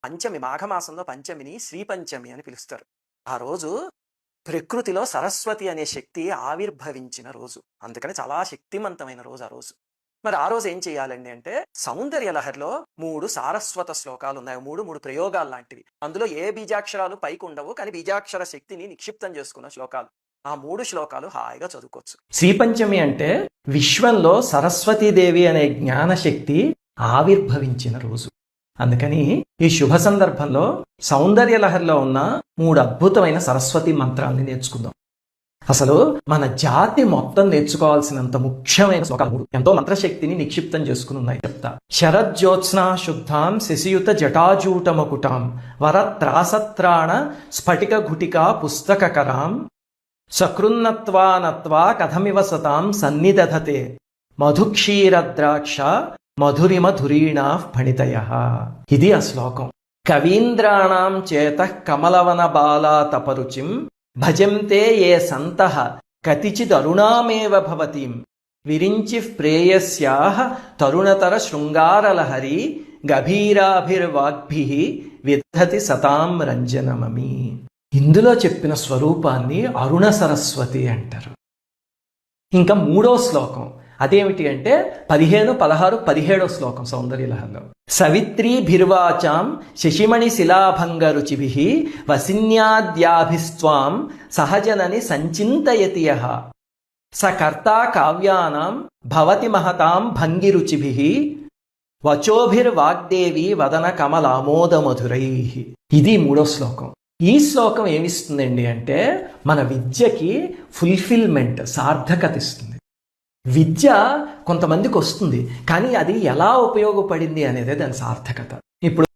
పంచమి మాఘమాసంలో పంచమిని శ్రీ పంచమి అని పిలుస్తారు. ఆ రోజు ప్రకృతిలో సరస్వతి అనే శక్తి ఆవిర్భవించిన రోజు. అందుకని చాలా శక్తిమంతమైన రోజు ఆ రోజు. మరి ఆ రోజు ఏం చేయాలండి అంటే, సౌందర్య లహరిలో 3 సారస్వత శ్లోకాలున్నాయి. 3 ప్రయోగాల్లాంటివి. అందులో ఏ బీజాక్షరాలు పైకుండవు. కానీ బీజాక్షర శక్తిని నిక్షిప్తం చేసుకున్న శ్లోకాలు. ఆ 3 శ్లోకాలు హాయిగా చదువుకోవచ్చు. శ్రీపంచమి అంటే విశ్వంలో సరస్వతీదేవి అనే జ్ఞానశక్తి ఆవిర్భవించిన రోజు. అందుకని ఈ శుభ సందర్భంలో సౌందర్య లహరిలో ఉన్న 3 అద్భుతమైన సరస్వతి మంత్రాల్ని నేర్చుకుందాం. అసలు మన జాతి మొత్తం నేర్చుకోవాల్సినంత ముఖ్యమైన శ్లోకాలు 3. ఎంతో మంత్రశక్తిని నిక్షిప్తం చేసుకుని ఉన్నాయి, చెప్తా. శరజ్యోత్స్నా శుద్ధాం శశియుత జటాజూటమకుటాం వరత్రాసత్రాణ స్ఫటిక గుటికా పుస్తకకరాం సకృన్నత్వానత్వా కథమివ సతాం సన్నిదధతే మధుక్షీరద్రాక్ష మధురిమ ధురీణా ఫణితయ. ఇది ఆ శ్లోకం. కవీంద్రాణం చేత కమలవన బాలా తపరుచిం భజంతే ఏ సంతః కతిచిదరుణామేవ భవతీం విరించి ప్రేయస్యాః తరుణతర శృంగారలహరి గభీరాభిర్వాగ్భిః విద్ధతి సతాం రంజనమమి. ఇందులో చెప్పిన స్వరూపాన్ని అరుణ సరస్వతి అంటారు. ఇంకా 3వ శ్లోకం అదేమిటి అంటే 15, 16, 17 శ్లోకం సౌందర్యలహరిలో. సవిత్రీభిర్వాచాం శశిమణి శిలాభంగరుచిభిః వసిన్యాద్యాభిస్త్వాం సహజనని సంచింతయతి యః స కర్తా కావ్యానాం భవతి మహతాం భంగిరుచిభిః వచోభిర్వాగ్దేవి వదన కమలామోదమధురైః. ఇది 3వ శ్లోకం. ఈ శ్లోకం ఏమిస్తుందండి అంటే మన విద్యకి ఫుల్ఫిల్మెంట్, సార్థకత ఇస్తుంది. విద్య కొంతమందికి వస్తుంది, కానీ అది ఎలా ఉపయోగపడింది అనేదే దాని సార్థకత. ఇప్పుడు